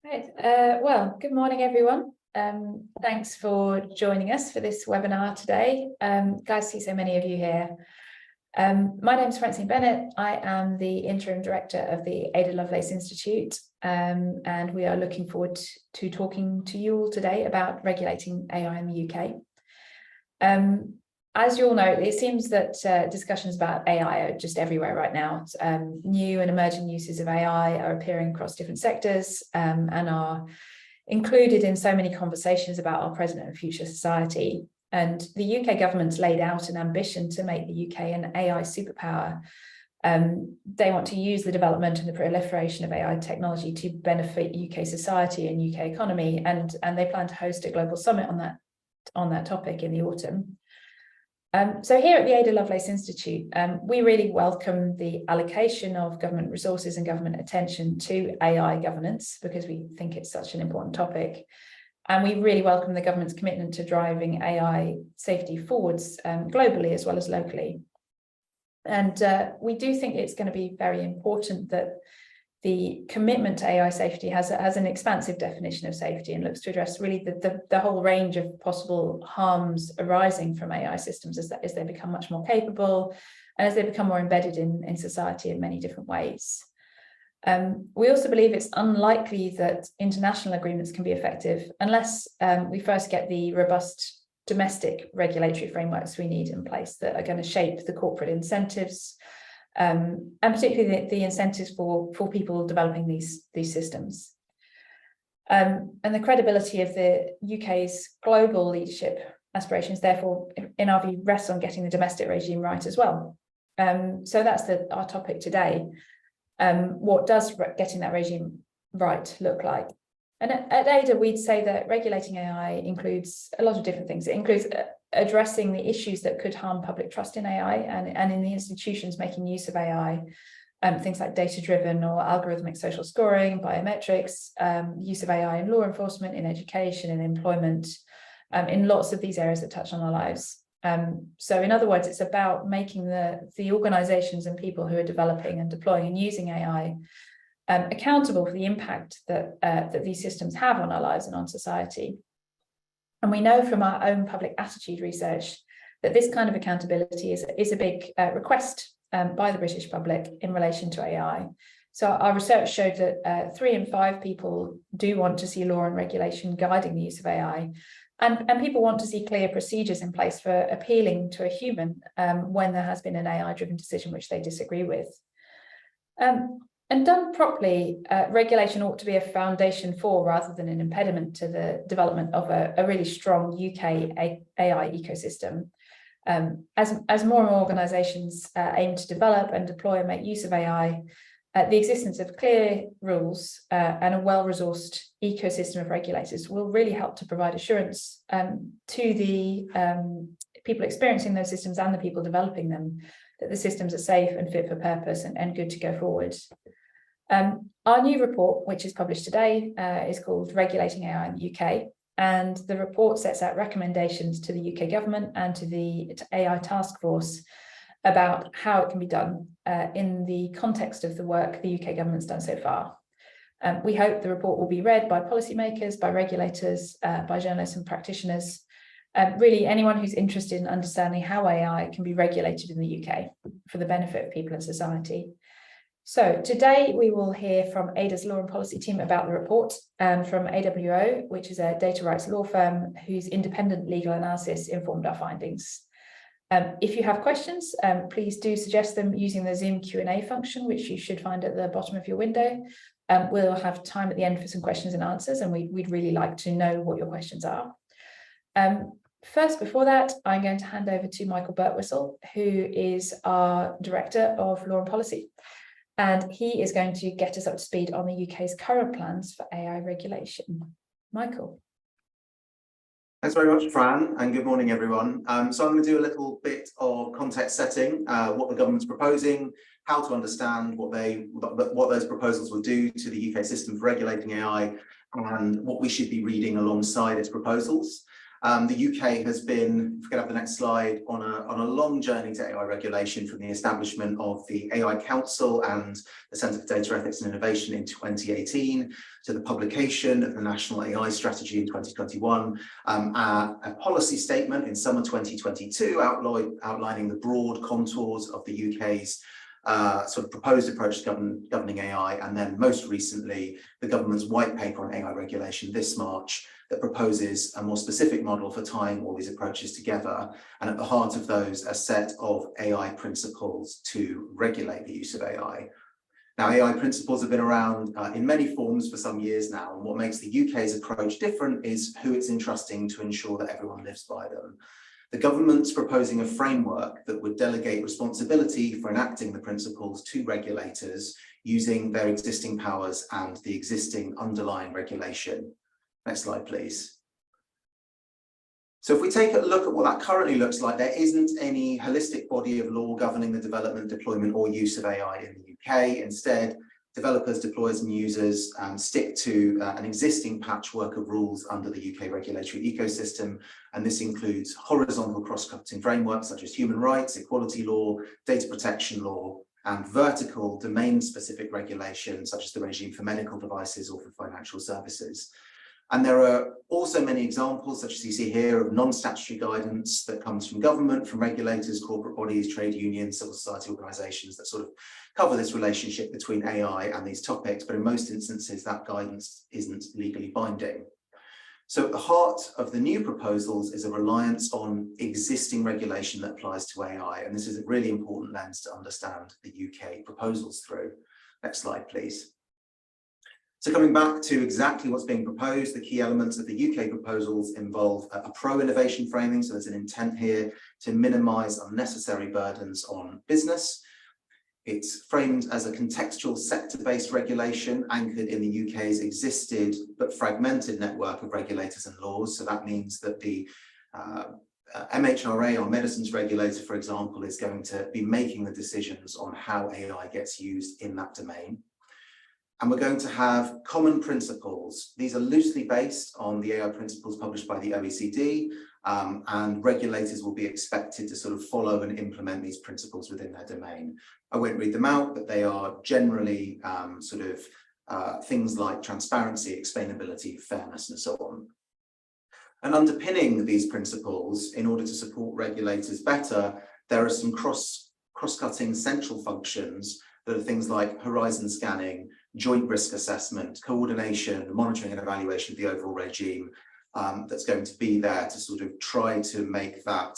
Right. Well, good morning, everyone. Thanks for joining us for this webinar today. Guys, see so many of you here. My name is Francine Bennett. I am the Interim Director of the Ada Lovelace Institute, and we are looking forward to talking to you all today about regulating AI in the UK. As you all know, it seems that discussions about AI are just everywhere right now. New and emerging uses of AI are appearing across different sectors and are included in so many conversations about our present and future society. And the UK government's laid out an ambition to make the UK an AI superpower. They want to use the development and the proliferation of AI technology to benefit UK society and UK economy, and they plan to host a global summit on that topic in the autumn. So here at the Ada Lovelace Institute, we really welcome the allocation of government resources and government attention to AI governance because we think it's such an important topic. And we really welcome the government's commitment to driving AI safety forwards globally as well as locally. And we do think it's going to be very important that the commitment to AI safety has an expansive definition of safety and looks to address really the whole range of possible harms arising from AI systems as they become much more capable and as they become more embedded in society in many different ways. We also believe it's unlikely that international agreements can be effective unless we first get the robust domestic regulatory frameworks we need in place that are going to shape the corporate incentives and particularly the incentives for people developing these systems. And the credibility of the UK's global leadership aspirations, therefore, in our view, rests on getting the domestic regime right as well. So that's our topic today. What does getting that regime right look like? And at Ada, we'd say that regulating AI includes a lot of different things. It includes addressing the issues that could harm public trust in AI and in the institutions making use of AI, things like data-driven or algorithmic social scoring, biometrics, use of AI in law enforcement, in education, in employment, in lots of these areas that touch on our lives. So in other words, it's about making the organizations and people who are developing and deploying and using AI accountable for the impact that these systems have on our lives and on society. And we know from our own public attitude research that this kind of accountability is a big request by the British public in relation to AI. So our research showed that 3 in 5 people do want to see law and regulation guiding the use of AI. And people want to see clear procedures in place for appealing to a human when there has been an AI-driven decision which they disagree with. And done properly, regulation ought to be a foundation for rather than an impediment to the development of a really strong UK AI ecosystem. As more and more organisations aim to develop and deploy and make use of AI, the existence of clear rules and a well-resourced ecosystem of regulators will really help to provide assurance to the people experiencing those systems and the people developing them that the systems are safe and fit for purpose and good to go forward. Our new report, which is published today, is called Regulating AI in the UK, and the report sets out recommendations to the UK government and to the AI task force about how it can be done in the context of the work the UK government's done so far. We hope the report will be read by policymakers, by regulators, by journalists and practitioners, really anyone who's interested in understanding how AI can be regulated in the UK for the benefit of people and society. So today we will hear from Ada's law and policy team about the report from AWO, which is a data rights law firm whose independent legal analysis informed our findings. If you have questions, please do suggest them using the Zoom Q&A function, which you should find at the bottom of your window. We'll have time at the end for some questions and answers, and we'd really like to know what your questions are. First, before that, I'm going to hand over to Michael Birtwistle, who is our Director of Law and Policy. And he is going to get us up to speed on the UK's current plans for AI regulation. Michael. Thanks very much, Fran, and good morning, everyone. So I'm going to do a little bit of context setting, what the government's proposing, how to understand what those proposals will do to the UK system for regulating AI, and what we should be reading alongside its proposals. The UK has been, if we could have the next slide, on a long journey to AI regulation, from the establishment of the AI Council and the Centre for Data Ethics and Innovation in 2018, to the publication of the National AI Strategy in 2021, a policy statement in summer 2022 outlining the broad contours of the UK's sort of proposed approach to governing AI, and then most recently the government's white paper on AI regulation this March that proposes a more specific model for tying all these approaches together, and at the heart of those a set of AI principles to regulate the use of AI. Now, AI principles have been around in many forms for some years now, and what makes the UK's approach different is who it's entrusting to ensure that everyone lives by them. The government's proposing a framework that would delegate responsibility for enacting the principles to regulators using their existing powers and the existing underlying regulation. Next slide, please. So if we take a look at what that currently looks like, there isn't any holistic body of law governing the development, deployment, or use of AI in the UK. Instead, developers, deployers, and users stick to an existing patchwork of rules under the UK regulatory ecosystem, and this includes horizontal cross-cutting frameworks such as human rights, equality law, data protection law, and vertical domain-specific regulation such as the regime for medical devices or for financial services. And there are also many examples, such as you see here, of non-statutory guidance that comes from government, from regulators, corporate bodies, trade unions, civil society organisations that sort of cover this relationship between AI and these topics, but in most instances that guidance isn't legally binding. So at the heart of the new proposals is a reliance on existing regulation that applies to AI, and this is a really important lens to understand the UK proposals through. Next slide, please. So coming back to exactly what's being proposed, the key elements of the UK proposals involve a pro-innovation framing, so there's an intent here to minimise unnecessary burdens on business. It's framed as a contextual sector-based regulation anchored in the UK's existed but fragmented network of regulators and laws. So that means that the MHRA, our medicines regulator, for example, is going to be making the decisions on how AI gets used in that domain. And we're going to have common principles. These are loosely based on the AI principles published by the OECD, and regulators will be expected to sort of follow and implement these principles within their domain. I won't read them out, but they are generally things like transparency, explainability, fairness, and so on. And underpinning these principles, in order to support regulators better, there are some cross-cutting central functions that are things like horizon scanning, joint risk assessment, coordination, monitoring and evaluation of the overall regime that's going to be there to sort of try to make that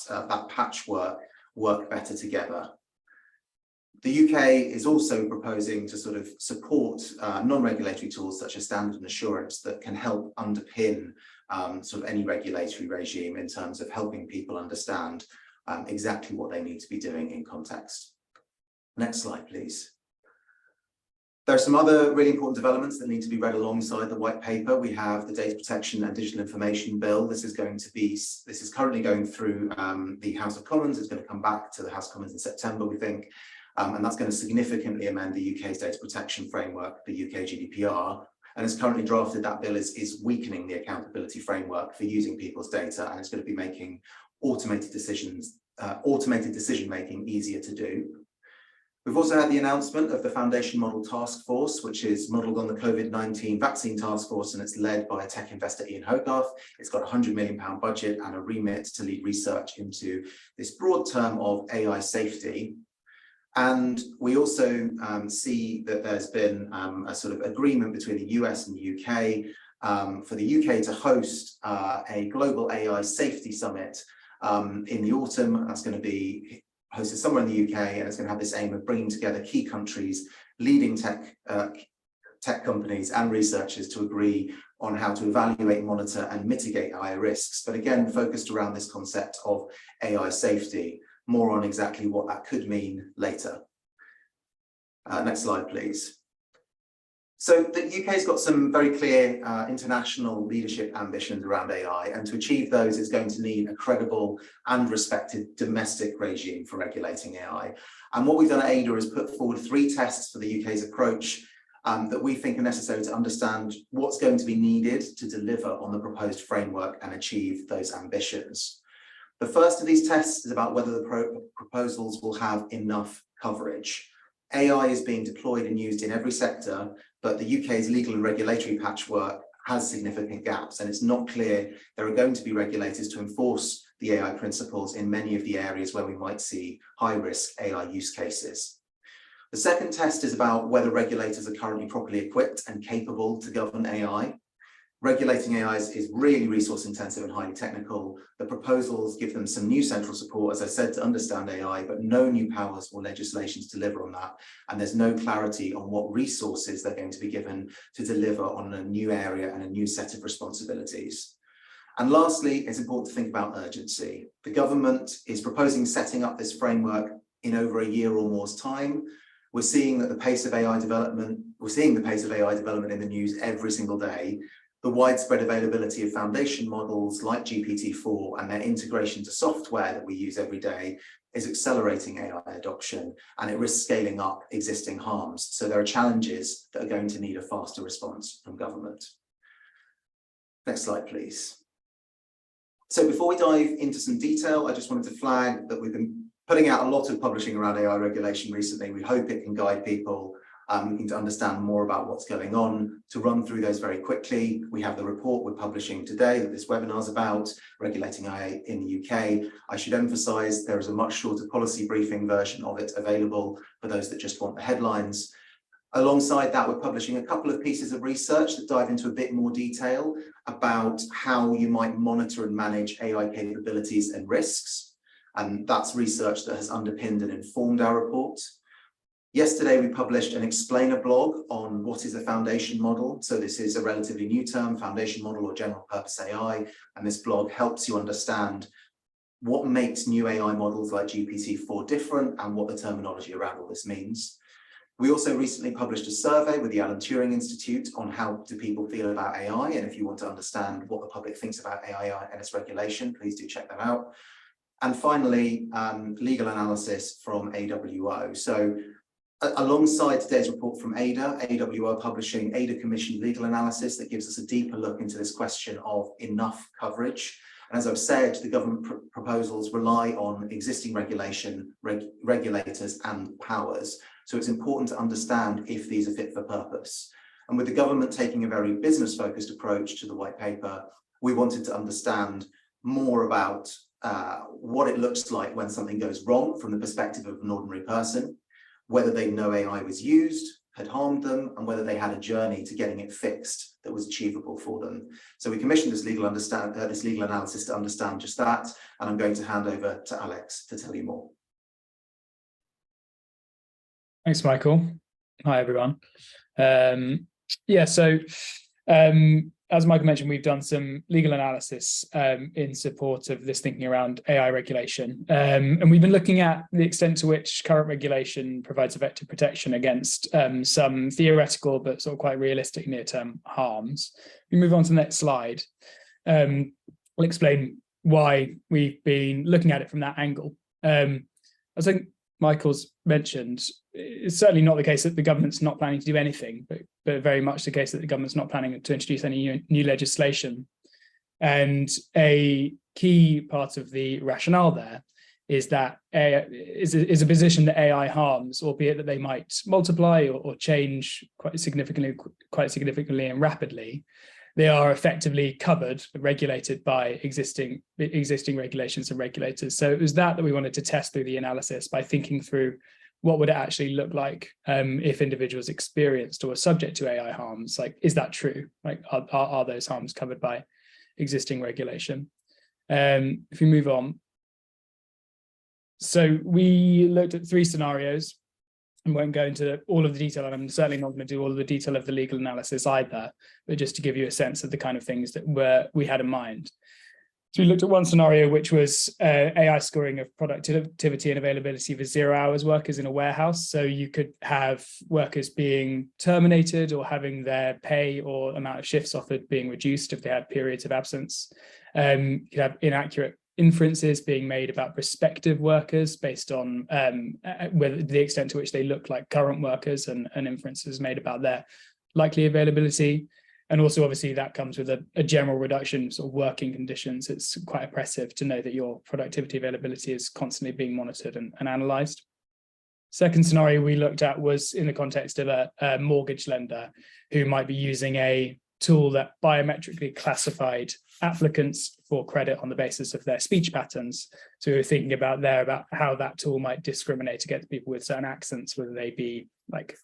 patchwork work better together. The UK is also proposing to sort of support non-regulatory tools such as standard and assurance that can help underpin sort of any regulatory regime in terms of helping people understand exactly what they need to be doing in context. Next slide, please. There are some other really important developments that need to be read alongside the white paper. We have the Data Protection and Digital Information Bill. This is currently going through the House of Commons. It's going to come back to the House of Commons in September, we think, and that's going to significantly amend the UK's data protection framework, the UK GDPR. And as currently drafted, that bill is weakening the accountability framework for using people's data, and it's going to be making automated decision-making easier to do. We've also had the announcement of the Foundation Model Task Force, which is modelled on the COVID-19 vaccine task force, and it's led by tech investor Ian Hogarth. It's got a £100 million budget and a remit to lead research into this broad term of AI safety. And we also see that there's been a sort of agreement between the US and the UK for the UK to host a global AI safety summit in the autumn. That's going to be hosted somewhere in the UK, and it's going to have this aim of bringing together key countries, leading tech companies and researchers to agree on how to evaluate, monitor and mitigate AI risks, but again focused around this concept of AI safety. More on exactly what that could mean later. Next slide, please. So the UK's got some very clear international leadership ambitions around AI, and to achieve those is going to need a credible and respected domestic regime for regulating AI. And what we've done at Ada is put forward 3 tests for the UK's approach that we think are necessary to understand what's going to be needed to deliver on the proposed framework and achieve those ambitions. The first of these tests is about whether the proposals will have enough coverage. AI is being deployed and used in every sector, but the UK's legal and regulatory patchwork has significant gaps, and it's not clear there are going to be regulators to enforce the AI principles in many of the areas where we might see high-risk AI use cases. The second test is about whether regulators are currently properly equipped and capable to govern AI. Regulating AI is really resource intensive and highly technical. The proposals give them some new central support, as I said, to understand AI, but no new powers or legislation to deliver on that. And there's no clarity on what resources they're going to be given to deliver on a new area and a new set of responsibilities. And lastly, it's important to think about urgency. The government is proposing setting up this framework in over a year or more's time. We're seeing that the pace of AI development, in the news every single day. The widespread availability of foundation models like GPT-4 and their integration to software that we use every day is accelerating AI adoption, and it risks scaling up existing harms. So there are challenges that are going to need a faster response from government. Next slide, please. So before we dive into some detail, I just wanted to flag that we've been putting out a lot of publishing around AI regulation recently. We hope it can guide people looking to understand more about what's going on. To run through those very quickly, we have the report we're publishing today that this webinar is about, Regulating AI in the UK. I should emphasize there is a much shorter policy briefing version of it available for those that just want the headlines. Alongside that, we're publishing a couple of pieces of research that dive into a bit more detail about how you might monitor and manage AI capabilities and risks. And that's research that has underpinned and informed our report. Yesterday, we published an explainer blog on what is a foundation model. So this is a relatively new term, foundation model or general purpose AI. And this blog helps you understand what makes new AI models like GPT-4 different and what the terminology around all this means. We also recently published a survey with the Ada Lovelace Institute on how do people feel about AI. And if you want to understand what the public thinks about AI and its regulation, please do check them out. And finally, legal analysis from AWO. So alongside today's report from Ada, AWO publishing Ada commissioned legal analysis that gives us a deeper look into this question of enough coverage. And as I've said, the government proposals rely on existing regulation, regulators and powers. So it's important to understand if these are fit for purpose. And with the government taking a very business-focused approach to the white paper, we wanted to understand more about what it looks like when something goes wrong from the perspective of an ordinary person, whether they know AI was used, had harmed them, and whether they had a journey to getting it fixed that was achievable for them. So we commissioned this legal analysis to understand just that, and I'm going to hand over to Alex to tell you more. Thanks, Michael. Hi, everyone. As Michael mentioned, we've done some legal analysis in support of this thinking around AI regulation. And we've been looking at the extent to which current regulation provides effective protection against some theoretical but sort of quite realistic near-term harms. We move on to the next slide. I'll explain why we've been looking at it from that angle. I think Michael's mentioned, it's certainly not the case that the government's not planning to do anything, but very much the case that the government's not planning to introduce any new legislation. And a key part of the rationale there is that is a position that AI harms, albeit that they might multiply or change quite significantly and rapidly. They are effectively covered, regulated by existing regulations and regulators. So it was that we wanted to test through the analysis by thinking through what would it actually look like if individuals experienced or were subject to AI harms. Like, is that true? Like, are those harms covered by existing regulation? If we move on. So we looked at 3 scenarios. I won't go into all of the detail, and I'm certainly not going to do all of the detail of the legal analysis either, but just to give you a sense of the kind of things that we had in mind. So we looked at one scenario, which was AI scoring of productivity and availability for 0 hours workers in a warehouse. So you could have workers being terminated or having their pay or amount of shifts offered being reduced if they had periods of absence. You could have inaccurate inferences being made about prospective workers based on whether the extent to which they look like current workers, and inferences made about their likely availability. And also, obviously, that comes with a general reduction in sort of working conditions. It's quite oppressive to know that your productivity availability is constantly being monitored and analysed. Second scenario we looked at was in the context of a mortgage lender who might be using a tool that biometrically classified applicants for credit on the basis of their speech patterns. So we were thinking about how that tool might discriminate against people with certain accents, whether they be like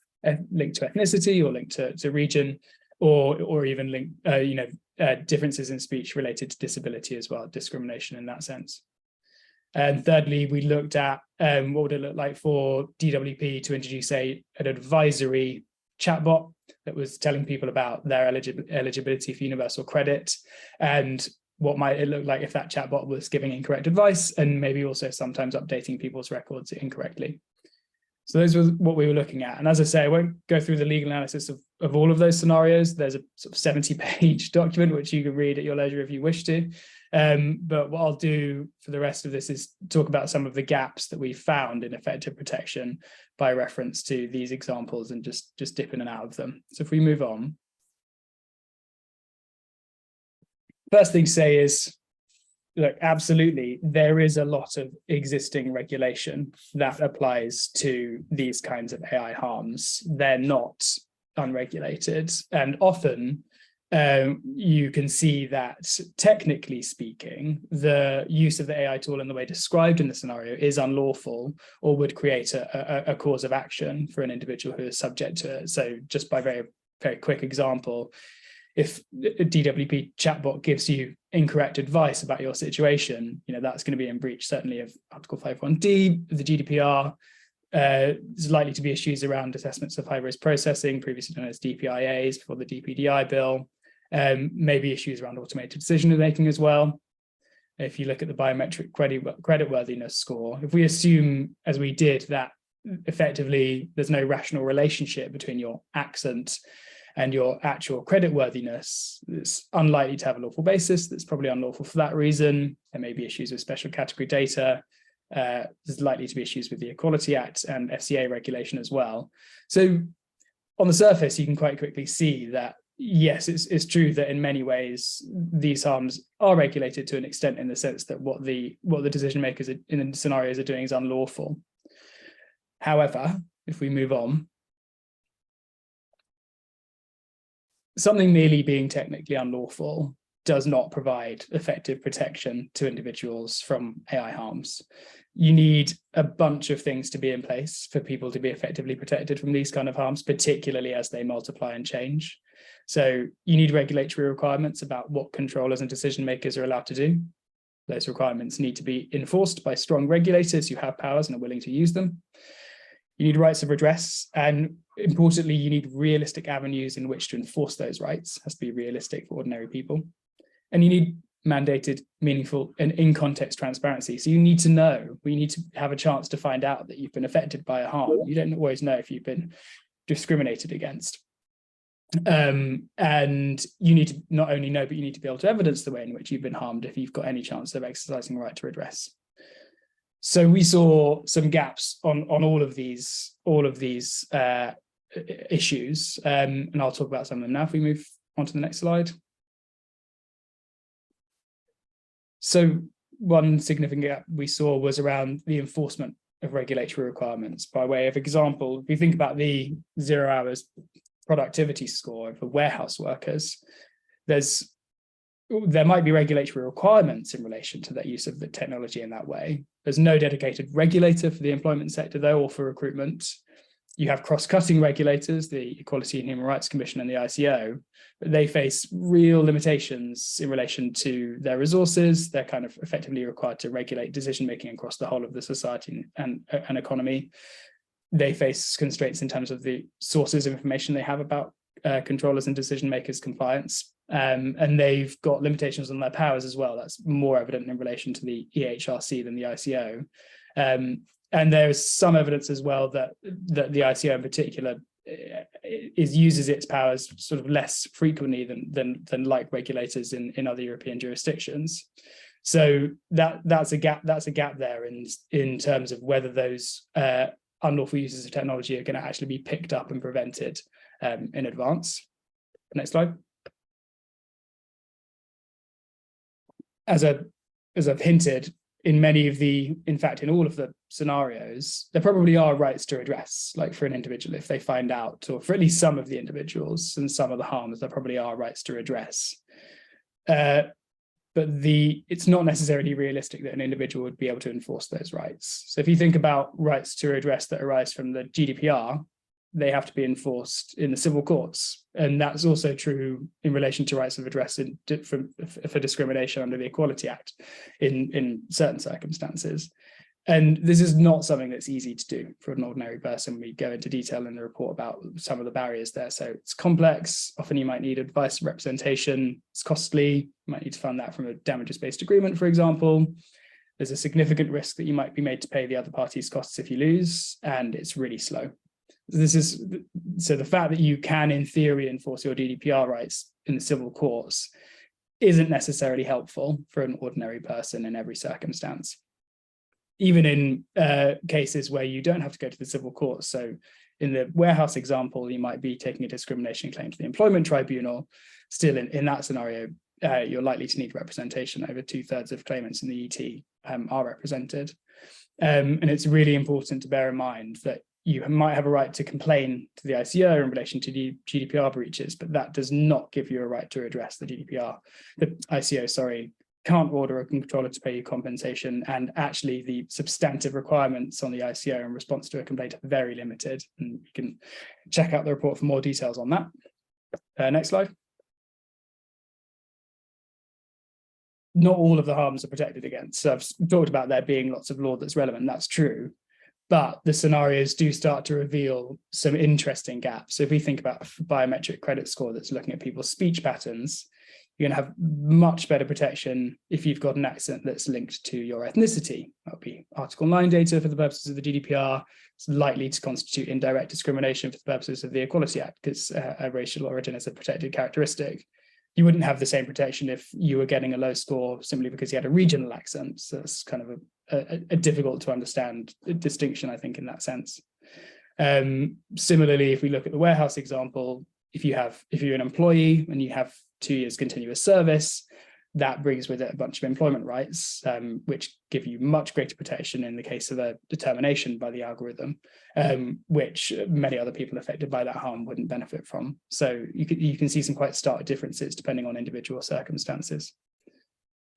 linked to ethnicity or linked to region, or even linked, differences in speech related to disability as well, discrimination in that sense. And thirdly, we looked at what would it look like for DWP to introduce an advisory chatbot that was telling people about their eligibility for universal credit, and what might it look like if that chatbot was giving incorrect advice, and maybe also sometimes updating people's records incorrectly. So those were what we were looking at. And as I say, I won't go through the legal analysis of all of those scenarios. There's a sort of 70-page document, which you can read at your leisure if you wish to. But what I'll do for the rest of this is talk about some of the gaps that we found in effective protection by reference to these examples, and just dip in and out of them. So if we move on. First thing to say is, look, absolutely, there is a lot of existing regulation that applies to these kinds of AI harms. They're not unregulated, and often you can see that, technically speaking, the use of the AI tool in the way described in the scenario is unlawful, or would create a cause of action for an individual who is subject to it. So just by very, very quick example, if a DWP chatbot gives you incorrect advice about your situation, that's going to be in breach, certainly, of Article 5.1d of the GDPR. There's likely to be issues around assessments of high-risk processing, previously known as DPIAs before the DPDI bill. Maybe issues around automated decision-making as well. If you look at the biometric creditworthiness score, if we assume, as we did, that effectively there's no rational relationship between your accent and your actual creditworthiness, it's unlikely to have a lawful basis. That's probably unlawful for that reason. There may be issues with special category data. There's likely to be issues with the Equality Act and FCA regulation as well. So on the surface, you can quite quickly see that, yes, it's true that in many ways these harms are regulated to an extent, in the sense that what the decision makers in the scenarios are doing is unlawful. However, if we move on, something merely being technically unlawful does not provide effective protection to individuals from AI harms. You need a bunch of things to be in place for people to be effectively protected from these kind of harms, particularly as they multiply and change. So you need regulatory requirements about what controllers and decision makers are allowed to do. Those requirements need to be enforced by strong regulators who have powers and are willing to use them. You need rights of redress, and importantly, you need realistic avenues in which to enforce those rights. It has to be realistic for ordinary people. And you need mandated, meaningful, and in-context transparency. So you need to know, we need to have a chance to find out that you've been affected by a harm. You don't always know if you've been discriminated against. And you need to not only know, but you need to be able to evidence the way in which you've been harmed if you've got any chance of exercising a right to redress. So we saw some gaps on all of these issues, and I'll talk about some of them now if we move on to the next slide. So one significant gap we saw was around the enforcement of regulatory requirements. By way of example, if we think about the 0 hours productivity score for warehouse workers, there might be regulatory requirements in relation to the use of the technology in that way. There's no dedicated regulator for the employment sector, though, or for recruitment. You have cross-cutting regulators, the Equality and Human Rights Commission and the ICO, but they face real limitations in relation to their resources. They're kind of effectively required to regulate decision-making across the whole of the society and economy. They face constraints in terms of the sources of information they have about controllers and decision makers' compliance. And they've got limitations on their powers as well. That's more evident in relation to the EHRC than the ICO. And there's some evidence as well that the ICO in particular uses its powers sort of less frequently than like regulators in other European jurisdictions. So that's a gap there in terms of whether those unlawful uses of technology are going to actually be picked up and prevented in advance. Next slide. As I've hinted, in fact, in all of the scenarios, there probably are rights to redress, like for an individual, if they find out, or for at least some of the individuals and some of the harms, there probably are rights to redress. But it's not necessarily realistic that an individual would be able to enforce those rights. So if you think about rights to redress that arise from the GDPR, they have to be enforced in the civil courts. And that's also true in relation to rights of redress for discrimination under the Equality Act in certain circumstances. And this is not something that's easy to do for an ordinary person. We go into detail in the report about some of the barriers there. So it's complex. Often you might need advice and representation. It's costly. You might need to fund that from a damages-based agreement, for example. There's a significant risk that you might be made to pay the other party's costs if you lose, and it's really slow. So the fact that you can, in theory, enforce your GDPR rights in the civil courts isn't necessarily helpful for an ordinary person in every circumstance. Even in cases where you don't have to go to the civil courts. So in the warehouse example, you might be taking a discrimination claim to the employment tribunal. Still, in that scenario, you're likely to need representation. Over 2/3 of claimants in the ET are represented. And it's really important to bear in mind that you might have a right to complain to the ICO in relation to the GDPR breaches, but that does not give you a right to address the ICO, can't order a controller to pay you compensation, and actually the substantive requirements on the ICO in response to a complaint are very limited, and you can check out the report for more details on that. Next slide. Not all of the harms are protected against. So I've talked about there being lots of law that's relevant, that's true, but the scenarios do start to reveal some interesting gaps. So if we think about a biometric credit score that's looking at people's speech patterns, you're going to have much better protection if you've got an accent that's linked to your ethnicity. That would be Article 9 data for the purposes of the GDPR. It's likely to constitute indirect discrimination for the purposes of the Equality Act because a racial origin is a protected characteristic. You wouldn't have the same protection if you were getting a low score simply because you had a regional accent. So it's kind of a difficult to understand distinction, I think, in that sense. Similarly, if we look at the warehouse example, if you're an employee and you have 2 years continuous service, that brings with it a bunch of employment rights, which give you much greater protection in the case of a determination by the algorithm, which many other people affected by that harm wouldn't benefit from. So you can see some quite stark differences depending on individual circumstances.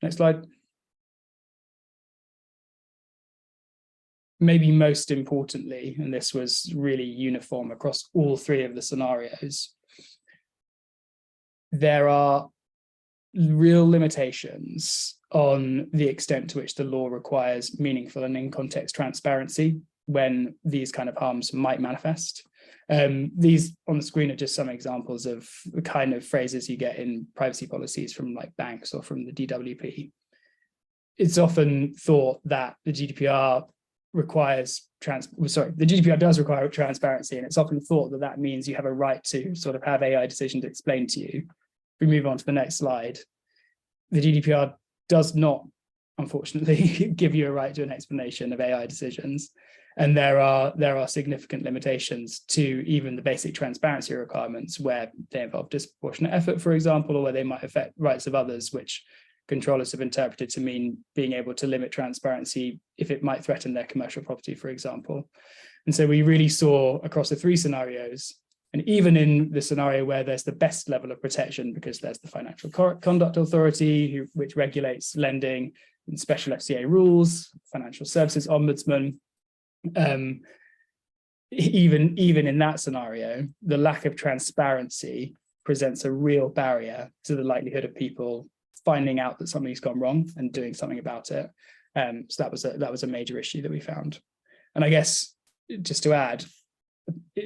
Next slide. Maybe most importantly, and this was really uniform across all 3 of the scenarios, there are real limitations on the extent to which the law requires meaningful and in-context transparency when these kind of harms might manifest. These on the screen are just some examples of the kind of phrases you get in privacy policies from like banks or from the DWP. It's often thought that the GDPR the GDPR does require transparency, and it's often thought that that means you have a right to sort of have AI decisions explained to you. If we move on to the next slide, the GDPR does not, unfortunately, give you a right to an explanation of AI decisions. And there are significant limitations to even the basic transparency requirements where they involve disproportionate effort, for example, or where they might affect rights of others, which controllers have interpreted to mean being able to limit transparency if it might threaten their commercial property, for example. And so we really saw across the 3 scenarios, and even in the scenario where there's the best level of protection because there's the Financial Conduct Authority, which regulates lending and special FCA rules, Financial Services Ombudsman, even in that scenario, the lack of transparency presents a real barrier to the likelihood of people finding out that something's gone wrong and doing something about it. So that was a major issue that we found. And I guess just to add,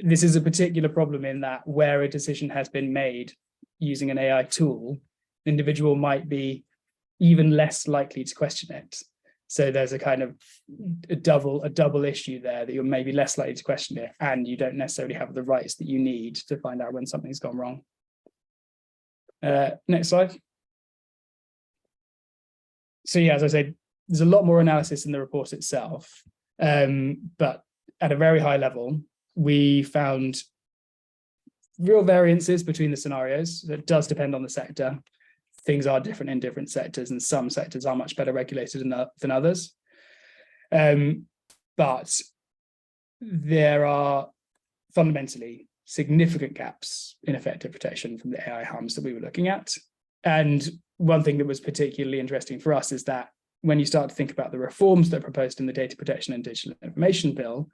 this is a particular problem in that where a decision has been made using an AI tool, the individual might be even less likely to question it. So there's a kind of a double issue there that you're maybe less likely to question it, and you don't necessarily have the rights that you need to find out when something's gone wrong. Next slide. so yeah, as I said, there's a lot more analysis in the report itself, but at a very high level, we found real variances between the scenarios. It does depend on the sector. Things are different in different sectors, and some sectors are much better regulated than others. But there are fundamentally significant gaps in effective protection from the AI harms that we were looking at. And one thing that was particularly interesting for us is that when you start to think about the reforms that are proposed in the Data Protection and Digital Information Bill,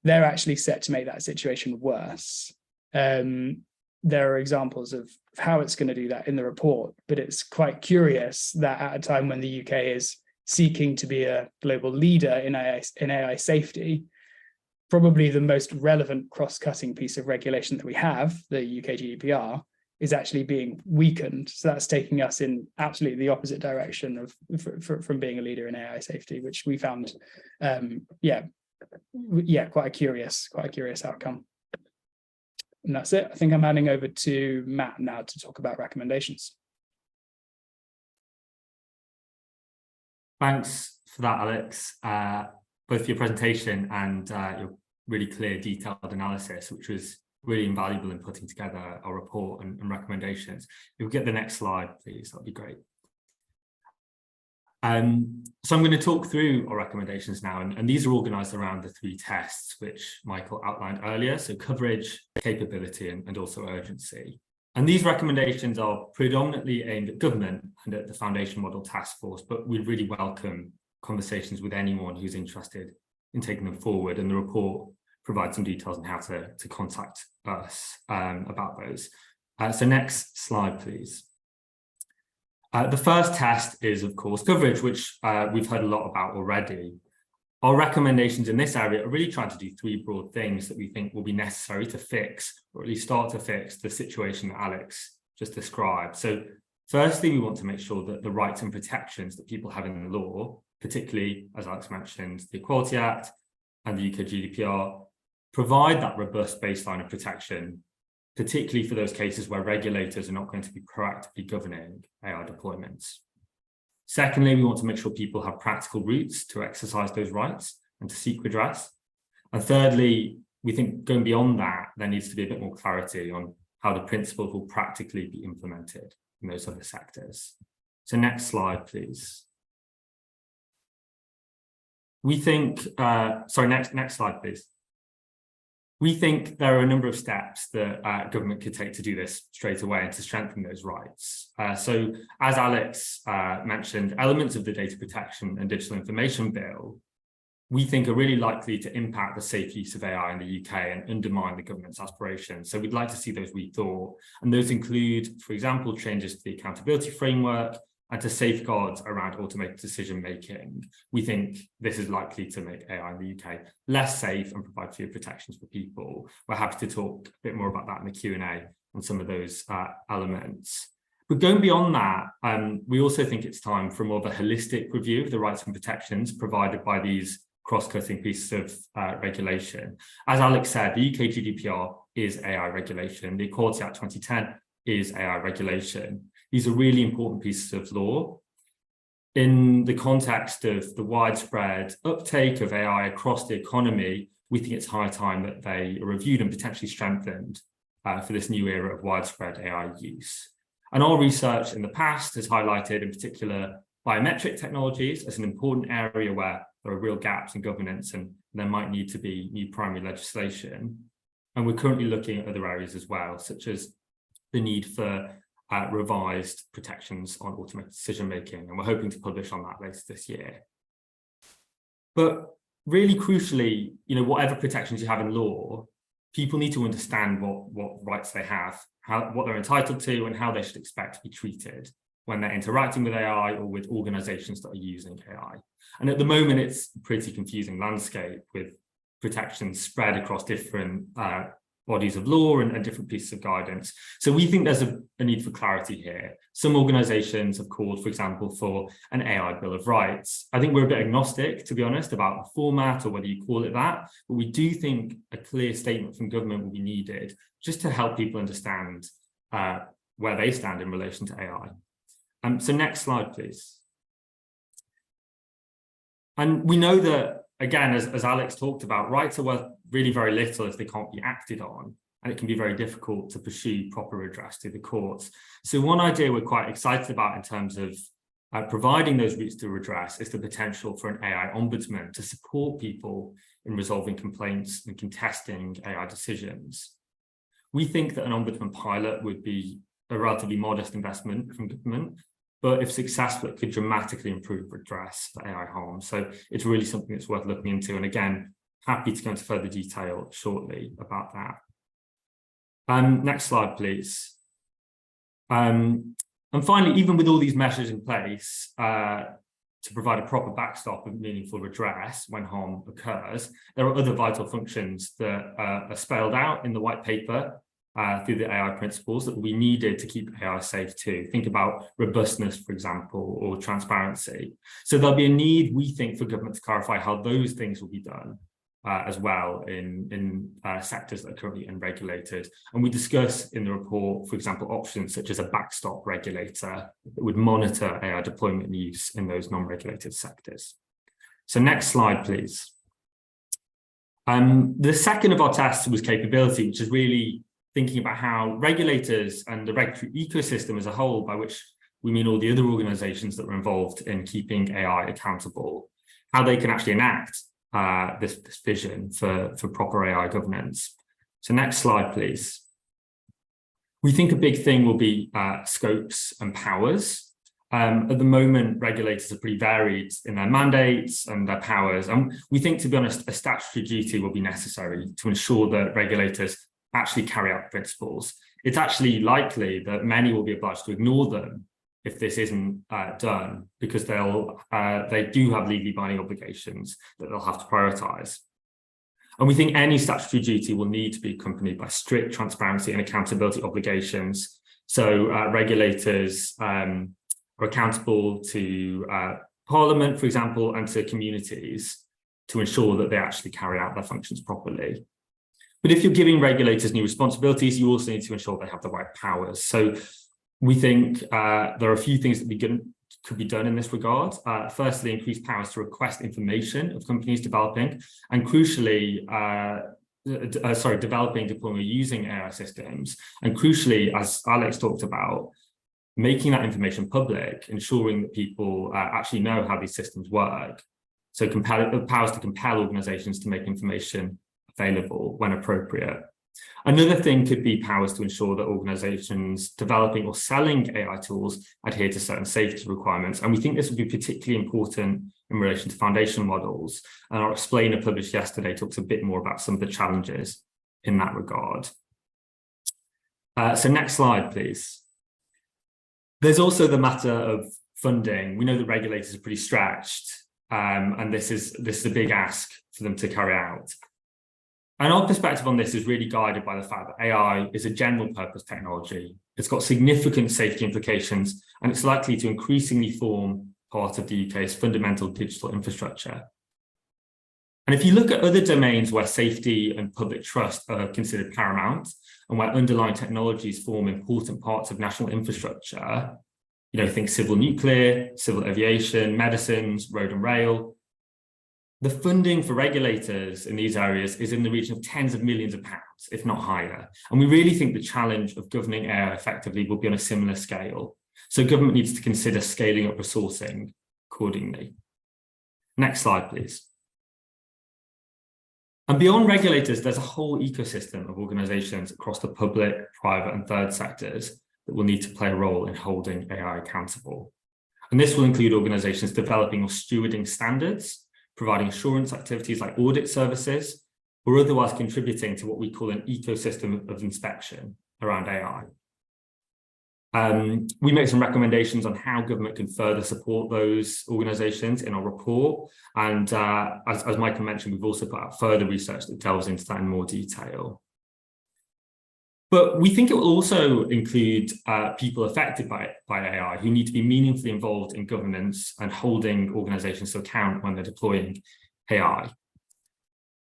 they're actually set to make that situation worse. There are examples of how it's going to do that in the report, but it's quite curious that at a time when the UK is seeking to be a global leader in AI safety, probably the most relevant cross-cutting piece of regulation that we have, the UK GDPR, is actually being weakened. So that's taking us in absolutely the opposite direction of from being a leader in AI safety, which we found, quite a curious outcome. And that's it. I think I'm handing over to Matt now to talk about recommendations. Thanks for that, Alex, both for your presentation and your really clear, detailed analysis, which was really invaluable in putting together our report and recommendations. If we get the next slide, please, that'd be great. So I'm going to talk through our recommendations now, and these are organised around the 3 tests which Michael outlined earlier, so coverage, capability, and also urgency. And these recommendations are predominantly aimed at government and at the Foundation Model Task Force, but we really welcome conversations with anyone who's interested in taking them forward, and the report provides some details on how to contact us about those. So next slide, please. The first test is, of course, coverage, which we've heard a lot about already. Our recommendations in this area are really trying to do 3 broad things that we think will be necessary to fix, or at least start to fix, the situation that Alex just described. So firstly, we want to make sure that the rights and protections that people have in the law, particularly, as Alex mentioned, the Equality Act and the UK GDPR, provide that robust baseline of protection, particularly for those cases where regulators are not going to be proactively governing AI deployments. Secondly, we want to make sure people have practical routes to exercise those rights and to seek redress. And thirdly, we think going beyond that, there needs to be a bit more clarity on how the principles will practically be implemented in those other sectors. So next slide, please. We think, next slide, please. We think there are a number of steps that government could take to do this straight away and to strengthen those rights. So as Alex mentioned, elements of the Data Protection and Digital Information Bill, we think are really likely to impact the safe use of AI in the UK and undermine the government's aspirations. So we'd like to see those rethought. And those include, for example, changes to the accountability framework and to safeguards around automated decision-making. We think this is likely to make AI in the UK less safe and provide fewer protections for people. We're happy to talk a bit more about that in the Q&A on some of those elements. But going beyond that, we also think it's time for more of a holistic review of the rights and protections provided by these cross-cutting pieces of regulation. As Alex said, the UK GDPR is AI regulation. The Equality Act 2010 is AI regulation. These are really important pieces of law. In the context of the widespread uptake of AI across the economy, we think it's high time that they are reviewed and potentially strengthened for this new era of widespread AI use. And our research in the past has highlighted, in particular, biometric technologies as an important area where there are real gaps in governance and there might need to be new primary legislation. And we're currently looking at other areas as well, such as the need for revised protections on automated decision-making, and we're hoping to publish on that later this year. But really crucially, whatever protections you have in law, people need to understand what rights they have, what they're entitled to, and how they should expect to be treated when they're interacting with AI or with organizations that are using AI. And at the moment, it's a pretty confusing landscape with protections spread across different bodies of law and different pieces of guidance. So we think there's a need for clarity here. Some organizations have called, for example, for an AI Bill of Rights. I think we're a bit agnostic, to be honest, about the format or whether you call it that, but we do think a clear statement from government will be needed just to help people understand where they stand in relation to AI. So next slide, please. And we know that, again, as Alex talked about, rights are worth really very little if they can't be acted on, and it can be very difficult to pursue proper redress through the courts. So one idea we're quite excited about in terms of providing those routes to redress is the potential for an AI ombudsman to support people in resolving complaints and contesting AI decisions. We think that an ombudsman pilot would be a relatively modest investment from government, but if successful, it could dramatically improve redress for AI harm. So it's really something that's worth looking into. And again, happy to go into further detail shortly about that. Next slide, please. And finally, even with all these measures in place to provide a proper backstop of meaningful redress when harm occurs, there are other vital functions that are spelled out in the white paper through the AI principles that will be needed to keep AI safe too. Think about robustness, for example, or transparency. So there'll be a need, we think, for government to clarify how those things will be done as well in sectors that are currently unregulated. And we discuss in the report, for example, options such as a backstop regulator that would monitor AI deployment and use in those non-regulated sectors. So next slide, please. The second of our tests was capability, which is really thinking about how regulators and the regulatory ecosystem as a whole, by which we mean all the other organizations that were involved in keeping AI accountable, how they can actually enact this vision for proper AI governance. So next slide, please. We think a big thing will be scopes and powers. At the moment, regulators are pretty varied in their mandates and their powers. And we think, to be honest, a statutory duty will be necessary to ensure that regulators actually carry out principles. It's actually likely that many will be obliged to ignore them if this isn't done, because they do have legally binding obligations that they'll have to prioritize. And we think any statutory duty will need to be accompanied by strict transparency and accountability obligations. So regulators are accountable to Parliament, for example, and to communities to ensure that they actually carry out their functions properly. But if you're giving regulators new responsibilities, you also need to ensure they have the right powers. So we think there are a few things that could be done in this regard. Firstly, increased powers to request information of companies developing, and crucially, developing, deploying, or using AI systems. And crucially, as Alex talked about, making that information public, ensuring that people actually know how these systems work. So powers to compel organizations to make information available when appropriate. Another thing could be powers to ensure that organizations developing or selling AI tools adhere to certain safety requirements. And we think this would be particularly important in relation to foundation models. And our explainer published yesterday talks a bit more about some of the challenges in that regard. So next slide, please. There's also the matter of funding. We know that regulators are pretty stretched, and this is a big ask for them to carry out. And our perspective on this is really guided by the fact that AI is a general purpose technology. It's got significant safety implications, and it's likely to increasingly form part of the UK's fundamental digital infrastructure. And if you look at other domains where safety and public trust are considered paramount, and where underlying technologies form important parts of national infrastructure, think civil nuclear, civil aviation, medicines, road and rail, the funding for regulators in these areas is in the region of tens of millions of pounds, if not higher. And we really think the challenge of governing AI effectively will be on a similar scale. So government needs to consider scaling up resourcing accordingly. Next slide, please. And beyond regulators, there's a whole ecosystem of organizations across the public, private, and third sectors that will need to play a role in holding AI accountable. And this will include organizations developing or stewarding standards, providing assurance activities like audit services, or otherwise contributing to what we call an ecosystem of inspection around AI. We make some recommendations on how government can further support those organizations in our report. And as Michael mentioned, we've also put out further research that delves into that in more detail. But we think it will also include people affected by AI who need to be meaningfully involved in governance and holding organizations to account when they're deploying AI.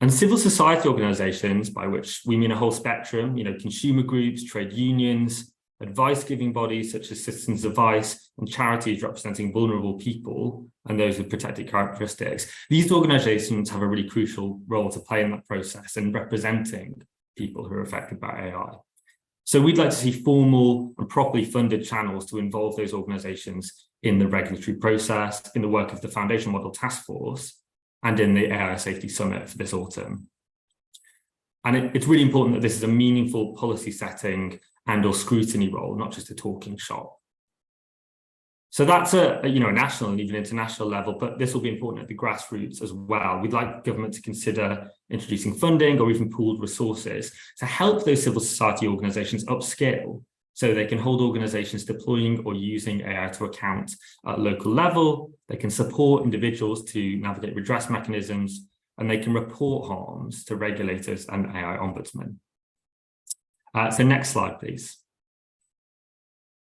And civil society organizations, by which we mean a whole spectrum, consumer groups, trade unions, advice-giving bodies such as Citizens Advice, and charities representing vulnerable people and those with protected characteristics. These organisations have a really crucial role to play in that process in representing people who are affected by AI. So we'd like to see formal and properly funded channels to involve those organisations in the regulatory process, in the work of the Foundation Model Task Force, and in the AI Safety Summit for this autumn. And it's really important that this is a meaningful policy setting and/or scrutiny role, not just a talking shop. So that's a national and even international level, but this will be important at the grassroots as well. We'd like government to consider introducing funding or even pooled resources to help those civil society organisations upskill so they can hold organisations deploying or using AI to account at local level. They can support individuals to navigate redress mechanisms, and they can report harms to regulators and AI ombudsmen. So next slide, please.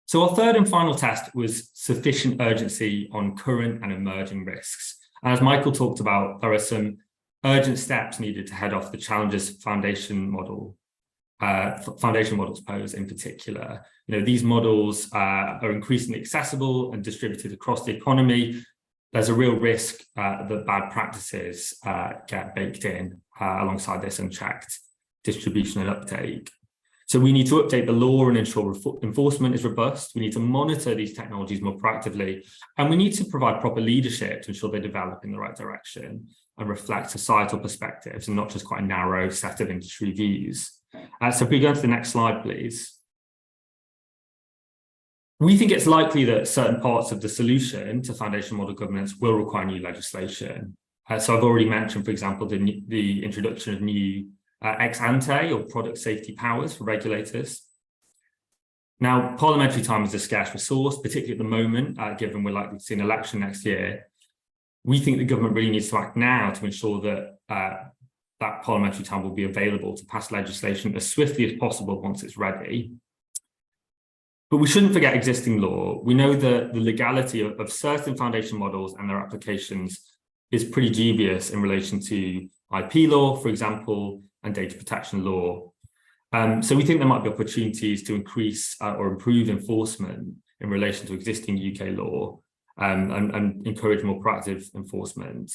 So our third and final test was sufficient urgency on current and emerging risks. And as Michael talked about, there are some urgent steps needed to head off the challenges foundation models pose in particular. These models are increasingly accessible and distributed across the economy. There's a real risk that bad practices get baked in alongside this unchecked distribution and uptake. So we need to update the law and ensure enforcement is robust. We need to monitor these technologies more proactively, and we need to provide proper leadership to ensure they develop in the right direction and reflect societal perspectives and not just quite a narrow set of industry views. So if we go to the next slide, please. We think it's likely that certain parts of the solution to foundation model governance will require new legislation. So I've already mentioned, for example, the introduction of new ex ante or product safety powers for regulators. Now, parliamentary time is a scarce resource, particularly at the moment, given we're likely to see an election next year. We think the government really needs to act now to ensure that that parliamentary time will be available to pass legislation as swiftly as possible once it's ready. But we shouldn't forget existing law. We know that the legality of certain foundation models and their applications is pretty dubious in relation to IP law, for example, and data protection law. So we think there might be opportunities to increase or improve enforcement in relation to existing UK law and encourage more proactive enforcement.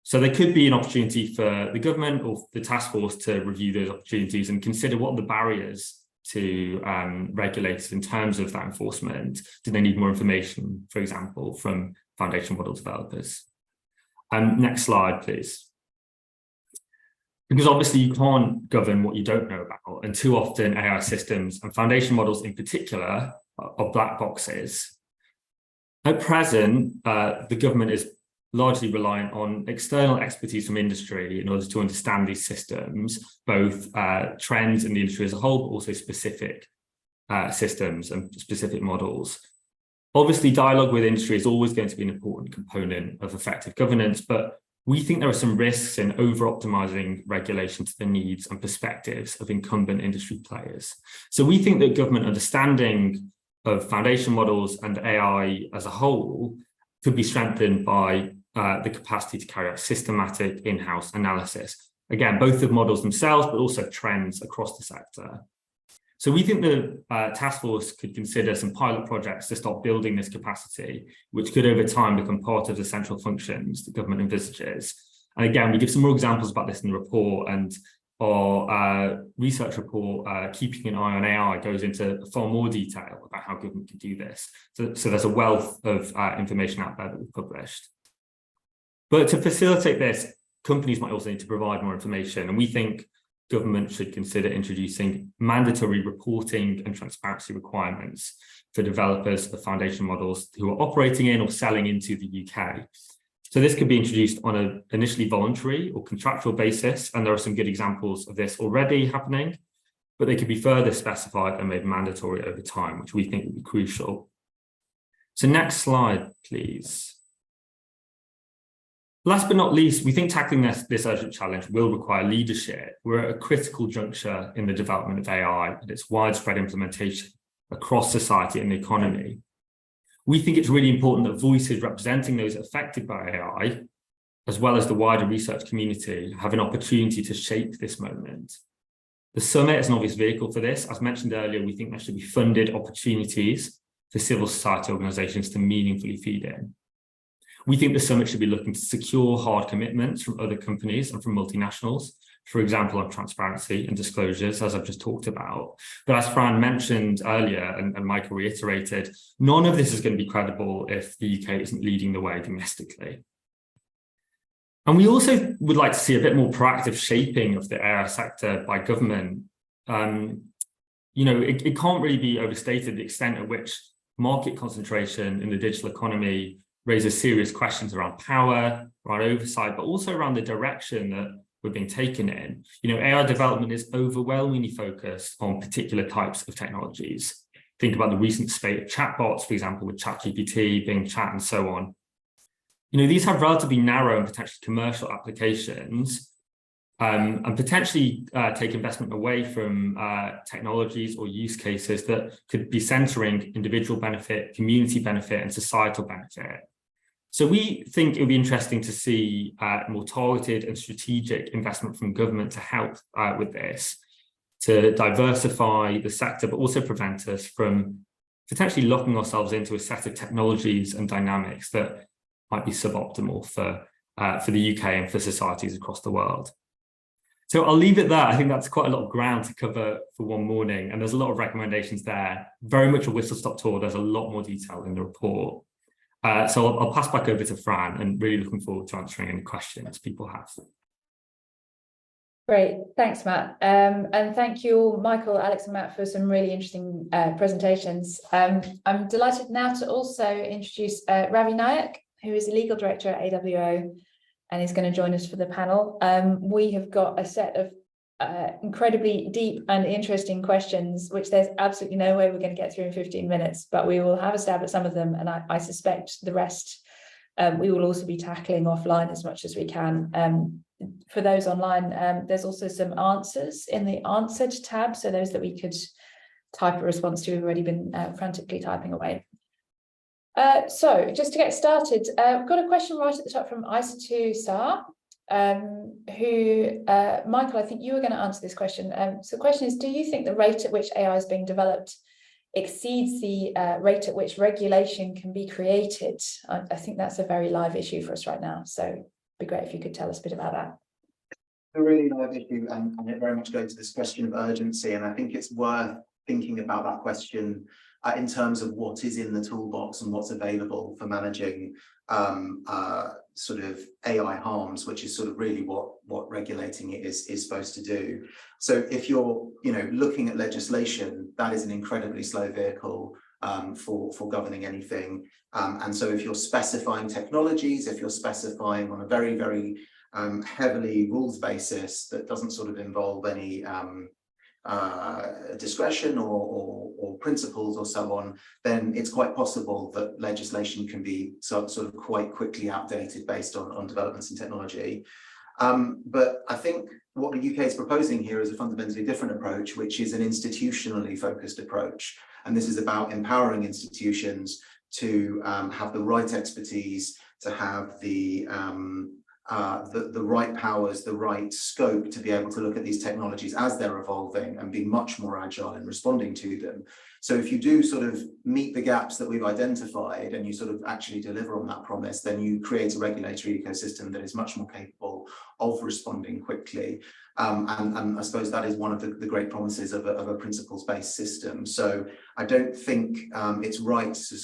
So there could be an opportunity for the government or the task force to review those opportunities and consider what are the barriers to regulators in terms of that enforcement. Do they need more information, for example, from foundation model developers? Next slide, please. Because obviously you can't govern what you don't know about, and too often AI systems and foundation models in particular are black boxes. At present, the government is largely reliant on external expertise from industry in order to understand these systems, both trends in the industry as a whole, but also specific systems and specific models. Obviously, dialogue with industry is always going to be an important component of effective governance, but we think there are some risks in over-optimizing regulation to the needs and perspectives of incumbent industry players. So we think that government understanding of foundation models and AI as a whole could be strengthened by the capacity to carry out systematic in-house analysis. Again, both of models themselves, but also trends across the sector. So we think the task force could consider some pilot projects to start building this capacity, which could over time become part of the central functions the government envisages. And again, we give some more examples about this in the report, and our research report, Keeping an Eye on AI, goes into far more detail about how government can do this. So there's a wealth of information out there that we've published. But to facilitate this, companies might also need to provide more information, and we think government should consider introducing mandatory reporting and transparency requirements for developers of foundation models who are operating in or selling into the UK. So this could be introduced on an initially voluntary or contractual basis, and there are some good examples of this already happening, but they could be further specified and made mandatory over time, which we think would be crucial. So next slide, please. Last but not least, we think tackling this urgent challenge will require leadership. We're at a critical juncture in the development of AI and its widespread implementation across society and the economy. We think it's really important that voices representing those affected by AI, as well as the wider research community, have an opportunity to shape this moment. The summit is an obvious vehicle for this. As mentioned earlier, we think there should be funded opportunities for civil society organisations to meaningfully feed in. We think the summit should be looking to secure hard commitments from other companies and from multinationals, for example, on transparency and disclosures, as I've just talked about. But as Fran mentioned earlier, and Michael reiterated, none of this is going to be credible if the UK isn't leading the way domestically. And we also would like to see a bit more proactive shaping of the AI sector by government. It can't really be overstated the extent at which market concentration in the digital economy raises serious questions around power, around oversight, but also around the direction that we're being taken in. AI development is overwhelmingly focused on particular types of technologies. Think about the recent spate of chatbots, for example, with ChatGPT, Bing Chat, and so on. These have relatively narrow and potentially commercial applications, and potentially take investment away from technologies or use cases that could be centering individual benefit, community benefit, and societal benefit. So we think it would be interesting to see more targeted and strategic investment from government to help with this, to diversify the sector, but also prevent us from potentially locking ourselves into a set of technologies and dynamics that might be suboptimal for the UK and for societies across the world. So I'll leave it there. I think that's quite a lot of ground to cover for one morning, and there's a lot of recommendations there. Very much a whistle-stop tour. There's a lot more detail in the report. So I'll pass back over to Fran, and really looking forward to answering any questions people have. Great, thanks, Matt. And thank you all, Michael, Alex, and Matt, for some really interesting presentations. I'm delighted now to also introduce Ravi Nayak, who is the legal director at AWO, and is going to join us for the panel. We have got a set of incredibly deep and interesting questions, which there's absolutely no way we're going to get through in 15 minutes, but we will have a stab at some of them, and I suspect the rest we will also be tackling offline as much as we can. For those online, there's also some answers in the answered tab, so those that we could type a response to have already been frantically typing away. So just to get started, we've got a question right at the top from Isa2 Star, who, Michael, I think you were going to answer this question. So the question is, do you think the rate at which AI is being developed exceeds the rate at which regulation can be created? I think that's a very live issue for us right now. So it'd be great if you could tell us a bit about that. A really live issue, and it very much goes to this question of urgency. And I think it's worth thinking about that question in terms of what is in the toolbox and what's available for managing sort of AI harms, which is sort of really what regulating it is supposed to do. So if you're looking at legislation, that is an incredibly slow vehicle for governing anything. And so if you're specifying technologies, if you're specifying on a very, very heavily rules basis that doesn't sort of involve any discretion or principles or so on, then it's quite possible that legislation can be sort of quite quickly outdated based on developments in technology. But I think what the UK is proposing here is a fundamentally different approach, which is an institutionally focused approach. And this is about empowering institutions to have the right expertise, to have the right powers, the right scope to be able to look at these technologies as they're evolving and be much more agile in responding to them. So if you do sort of meet the gaps that we've identified and you sort of actually deliver on that promise, then you create a regulatory ecosystem that is much more capable of responding quickly. And I suppose that is one of the great promises of a principles-based system. So I don't think it's right to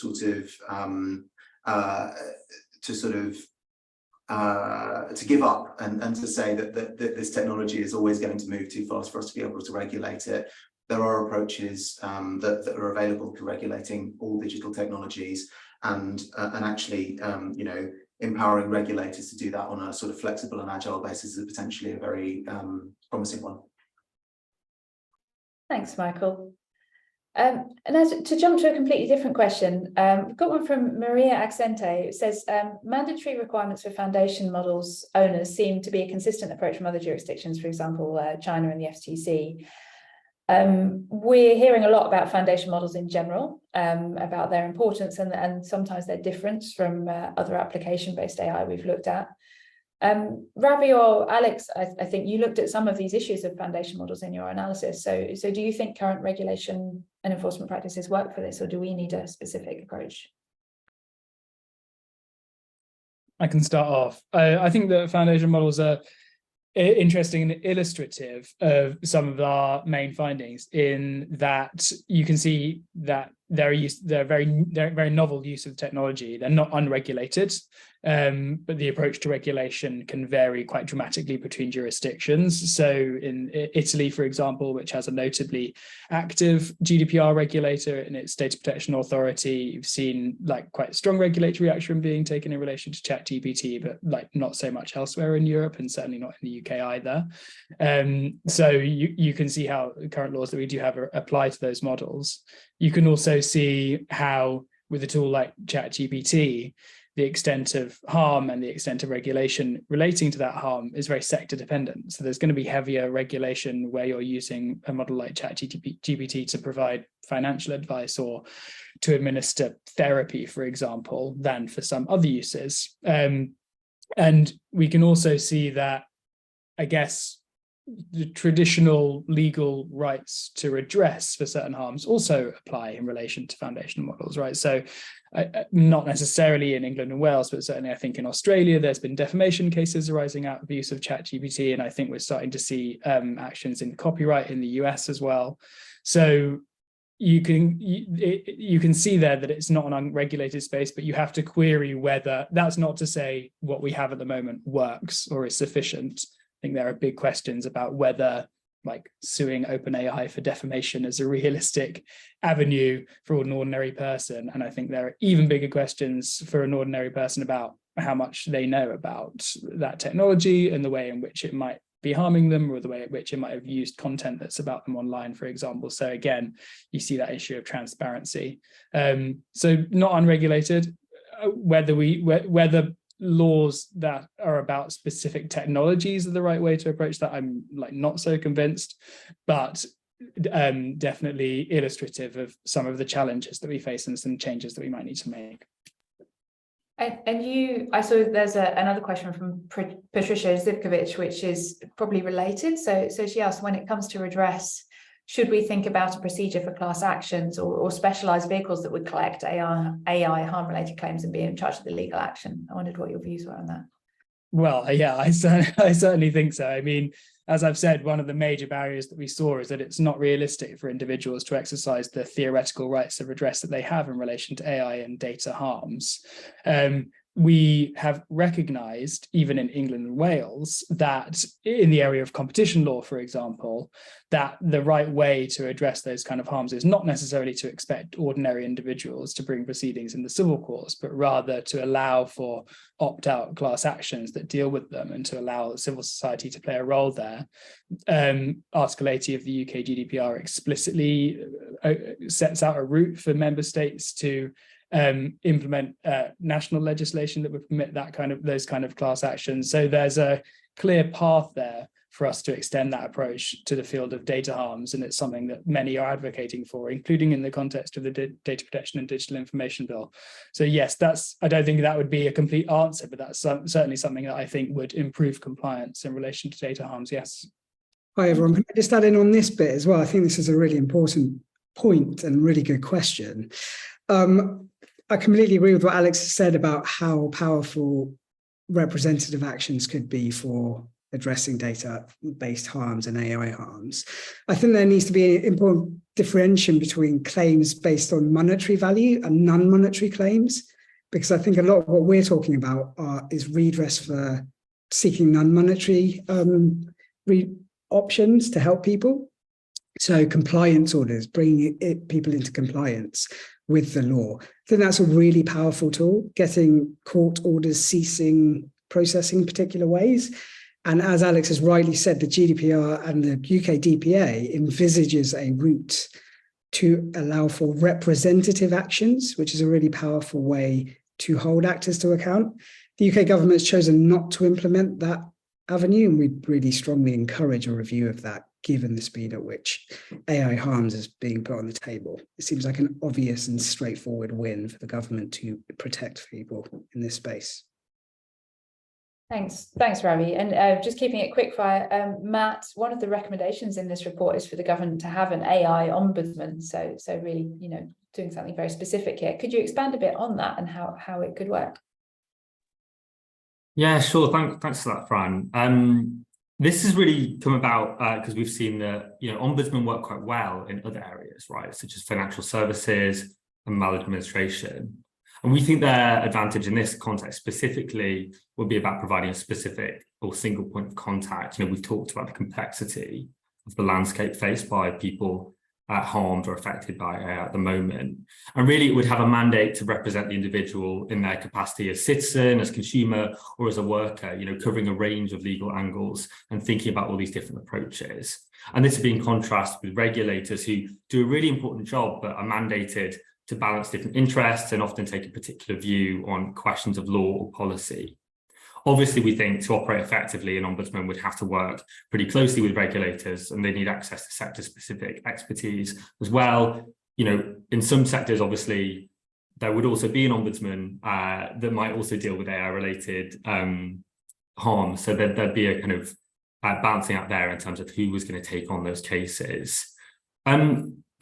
to give up and to say that this technology is always going to move too fast for us to be able to regulate it. There are approaches that are available to regulating all digital technologies, and actually, empowering regulators to do that on a sort of flexible and agile basis is potentially a very promising one. Thanks, Michael. And as to jump to a completely different question, we've got one from Maria Accente. It says, mandatory requirements for foundation models owners seem to be a consistent approach from other jurisdictions, for example, China and the FTC. We're hearing a lot about foundation models in general, about their importance and sometimes their difference from other application-based AI we've looked at. Ravi or Alex, I think you looked at some of these issues of foundation models in your analysis. So do you think current regulation and enforcement practices work for this, or do we need a specific approach? I can start off. I think that foundation models are interesting and illustrative of some of our main findings, in that you can see that they're very novel use of technology. They're not unregulated, but the approach to regulation can vary quite dramatically between jurisdictions. So in Italy, for example, which has a notably active GDPR regulator in its data protection authority, you've seen like quite strong regulatory action being taken in relation to ChatGPT, but like not so much elsewhere in Europe, and certainly not in the UK either. So you can see how the current laws that we do have apply to those models. You can also see how, with a tool like ChatGPT, the extent of harm and the extent of regulation relating to that harm is very sector dependent. So there's going to be heavier regulation where you're using a model like ChatGPT to provide financial advice or to administer therapy, for example, than for some other uses. And we can also see that, I guess, the traditional legal rights to redress for certain harms also apply in relation to foundational models, right? So not necessarily in England and Wales, but certainly I think in Australia, there's been defamation cases arising out of the use of ChatGPT, and I think we're starting to see actions in copyright in the US as well. So you can see there that it's not an unregulated space, but you have to query whether, that's not to say what we have at the moment works or is sufficient. I think there are big questions about whether like suing OpenAI for defamation is a realistic avenue for an ordinary person. And I think there are even bigger questions for an ordinary person about how much they know about that technology and the way in which it might be harming them, or the way in which it might have used content that's about them online, for example. So again, you see that issue of transparency. So not unregulated, whether laws that are about specific technologies are the right way to approach that, I'm like not so convinced, but definitely illustrative of some of the challenges that we face and some changes that we might need to make. And I saw there's another question from Patricia Zivkovic, which is probably related. So she asked, when it comes to redress, should we think about a procedure for class actions or specialized vehicles that would collect AI harm-related claims and be in charge of the legal action? I wondered what your views were on that. Well, yeah, I certainly think so. I mean, as I've said, one of the major barriers that we saw is that it's not realistic for individuals to exercise the theoretical rights of redress that they have in relation to AI and data harms. We have recognized, even in England and Wales, that in the area of competition law, for example, that the right way to address those kind of harms is not necessarily to expect ordinary individuals to bring proceedings in the civil courts, but rather to allow for opt-out class actions that deal with them and to allow civil society to play a role there. Article 80 of the UK GDPR explicitly sets out a route for member states to implement national legislation that would permit those kind of class actions. So there's a clear path there for us to extend that approach to the field of data harms, and it's something that many are advocating for, including in the context of the Data Protection and Digital Information Bill. So yes, I don't think that would be a complete answer, but that's certainly something that I think would improve compliance in relation to data harms, yes. Hi everyone, can I just add in on this bit as well? I think this is a really important point and really good question. I completely agree with what Alex said about how powerful representative actions could be for addressing data-based harms and AI harms. I think there needs to be an important differentiation between claims based on monetary value and non-monetary claims, because I think a lot of what we're talking about is redress for seeking non-monetary options to help people. So compliance orders, bringing people into compliance with the law. I think that's a really powerful tool, getting court orders ceasing processing particular ways. And as Alex has rightly said, the GDPR and the UK DPA envisages a route to allow for representative actions, which is a really powerful way to hold actors to account. The UK government has chosen not to implement that avenue, and we really strongly encourage a review of that, given the speed at which AI harms is being put on the table. It seems like an obvious and straightforward win for the government to protect people in this space. Thanks, Ravi. And just keeping it quick fire, Matt, one of the recommendations in this report is for the government to have an AI ombudsman. So really, doing something very specific here. Could you expand a bit on that and how it could work? Yeah, sure. Thanks for that, Fran. This has really come about because we've seen that ombudsmen work quite well in other areas, right, such as financial services and maladministration. And we think their advantage in this context specifically would be about providing a specific or single point of contact. We've talked about the complexity of the landscape faced by people harmed or affected by AI at the moment. And really it would have a mandate to represent the individual in their capacity as citizen, as consumer, or as a worker, covering a range of legal angles and thinking about all these different approaches. And this would be in contrast with regulators who do a really important job, but are mandated to balance different interests and often take a particular view on questions of law or policy. Obviously, we think to operate effectively, an ombudsman would have to work pretty closely with regulators, and they need access to sector-specific expertise as well. In some sectors, obviously, there would also be an ombudsman that might also deal with AI-related harm. So there'd be a kind of balancing out there in terms of who was going to take on those cases.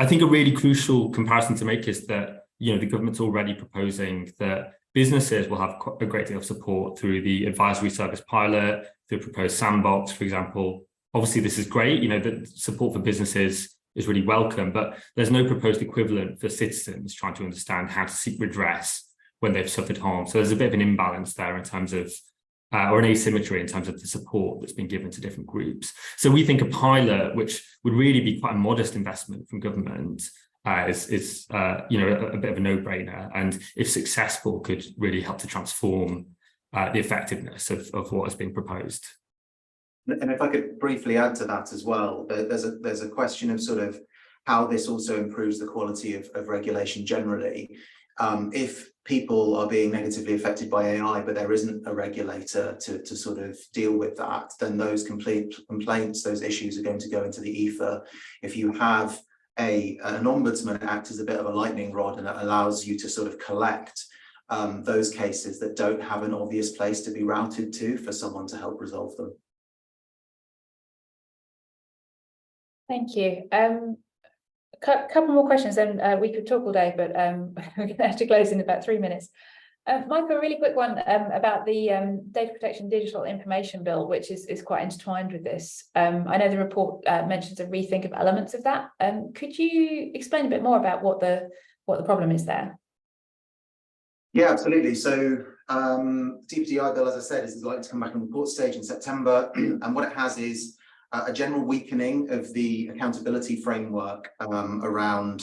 I think a really crucial comparison to make is that, the government's already proposing that businesses will have a great deal of support through the advisory service pilot, through proposed sandbox, for example. Obviously, this is great. The support for businesses is really welcome, but there's no proposed equivalent for citizens trying to understand how to seek redress when they've suffered harm. So there's a bit of an imbalance there in terms of or an asymmetry in terms of the support that's been given to different groups. So we think a pilot, which would really be quite a modest investment from government, is a bit of a no-brainer, and if successful, could really help to transform the effectiveness of what has been proposed. And if I could briefly add to that as well, there's a question of sort of how this also improves the quality of regulation generally. If people are being negatively affected by AI, but there isn't a regulator to sort of deal with that, then those complaints, those issues are going to go into the ether. If you have an ombudsman act as a bit of a lightning rod, and it allows you to sort of collect those cases that don't have an obvious place to be routed to for someone to help resolve them. Thank you. Couple more questions, and we could talk all day, but we're going to have to close in about 3 minutes. Michael, a really quick one about the Data Protection Digital Information Bill, which is quite intertwined with this. I know the report mentions a rethink of elements of that. Could you explain a bit more about what the problem is there? Yeah, absolutely. So DPDI bill, as I said, is likely to come back on report stage in September, and what it has is a general weakening of the accountability framework around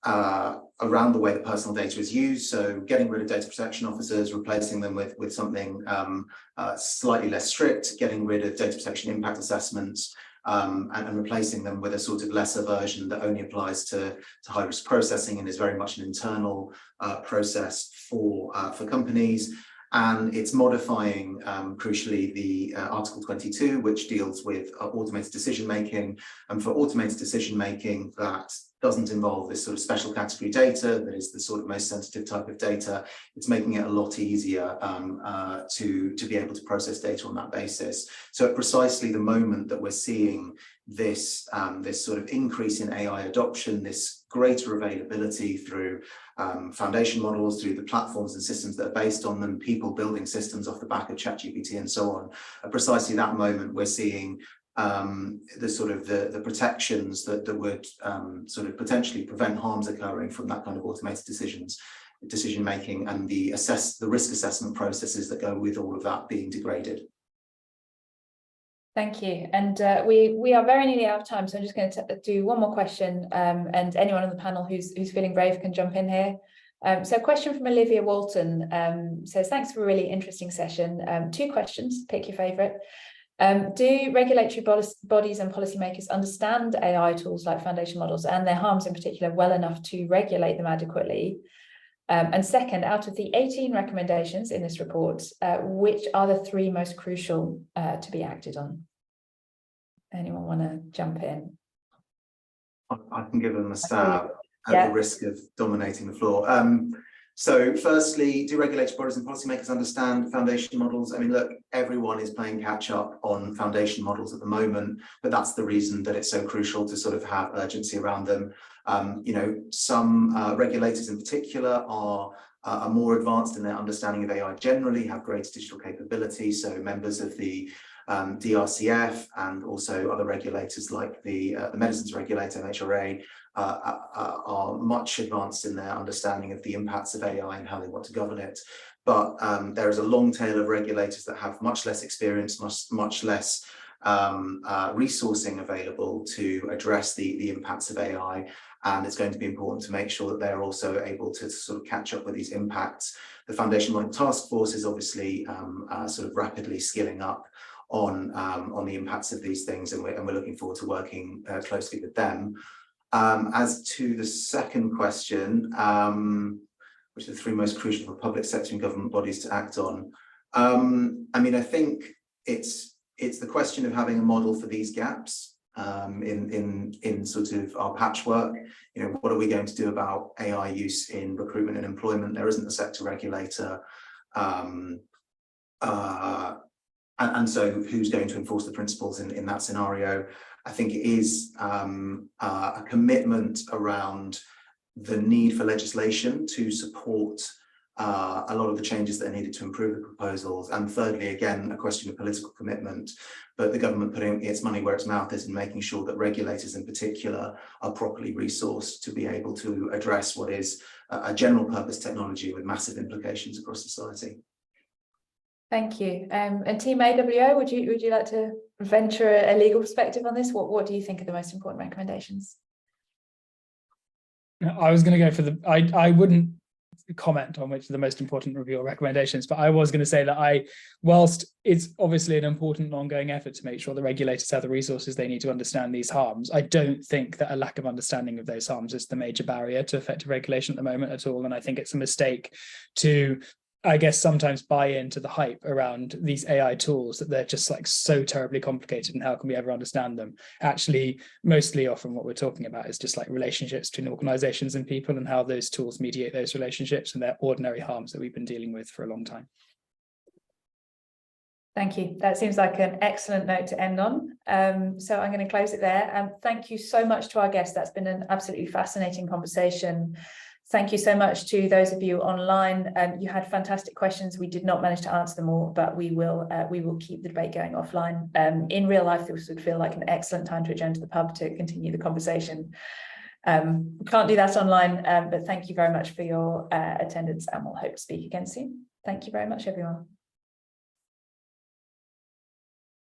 the way that personal data is used. So getting rid of data protection officers, replacing them with something slightly less strict, getting rid of data protection impact assessments, and replacing them with a sort of lesser version that only applies to high-risk processing and is very much an internal process for companies. And it's modifying, crucially, the Article 22, which deals with automated decision-making. And for automated decision-making that doesn't involve this sort of special category data, that is the sort of most sensitive type of data, it's making it a lot easier to be able to process data on that basis. So at precisely the moment that we're seeing this sort of increase in AI adoption, this greater availability through foundation models, through the platforms and systems that are based on them, people building systems off the back of ChatGPT and so on. At precisely that moment, we're seeing the protections that would sort of potentially prevent harms occurring from that kind of automated decision making, and the risk assessment processes that go with all of that being degraded. Thank you. And we are very nearly out of time, so I'm just going to do one more question, and anyone on the panel who's feeling brave can jump in here. So a question from Olivia Walton says, thanks for a really interesting session. 2 questions, pick your favourite. Do regulatory bodies and policymakers understand AI tools like foundation models and their harms in particular well enough to regulate them adequately? And second, out of the 18 recommendations in this report, which are the 3 most crucial to be acted on? Anyone want to jump in? I can give them a stab at the risk of dominating the floor. So firstly, do regulatory bodies and policymakers understand foundation models? I mean, look, everyone is playing catch up on foundation models at the moment, but that's the reason that it's so crucial to sort of have urgency around them. You know, some regulators in particular are more advanced in their understanding of AI generally, have greater digital capability. So members of the DRCF and also other regulators like the medicines regulator, MHRA, are much advanced in their understanding of the impacts of AI and how they want to govern it. But there is a long tail of regulators that have much less experience, much less resourcing available to address the impacts of AI. And it's going to be important to make sure that they're also able to sort of catch up with these impacts. The Foundation Model Task Force is obviously sort of rapidly skilling up on the impacts of these things, and we're looking forward to working closely with them. As to the second question, which are the three most crucial for public sector and government bodies to act on, I mean, I think it's the question of having a model for these gaps in sort of our patchwork. You know, what are we going to do about AI use in recruitment and employment? There isn't a sector regulator. And so who's going to enforce the principles in that scenario? I think it is a commitment around the need for legislation to support a lot of the changes that are needed to improve the proposals. And thirdly, again, a question of political commitment, but the government putting its money where its mouth is and making sure that regulators in particular are properly resourced to be able to address what is a general purpose technology with massive implications across society. Thank you. And Team AWO, would you like to venture a legal perspective on this? What do you think are the most important recommendations? I was going to go for I wouldn't comment on which are the most important review or recommendations, but I was going to say that whilst it's obviously an important ongoing effort to make sure the regulators have the resources they need to understand these harms, I don't think that a lack of understanding of those harms is the major barrier to effective regulation at the moment at all. And I think it's a mistake to, I guess, sometimes buy into the hype around these AI tools, that they're just like so terribly complicated and how can we ever understand them? Actually, mostly often what we're talking about is just like relationships between organizations and people and how those tools mediate those relationships, and they're ordinary harms that we've been dealing with for a long time. Thank you. That seems like an excellent note to end on. So I'm going to close it there. Thank you so much to our guests. That's been an absolutely fascinating conversation. Thank you so much to those of you online. You had fantastic questions. We did not manage to answer them all, but we will keep the debate going offline. In real life, this would feel like an excellent time to adjourn to the pub to continue the conversation. We can't do that online, but thank you very much for your attendance, and we'll hope to speak again soon. Thank you very much, everyone.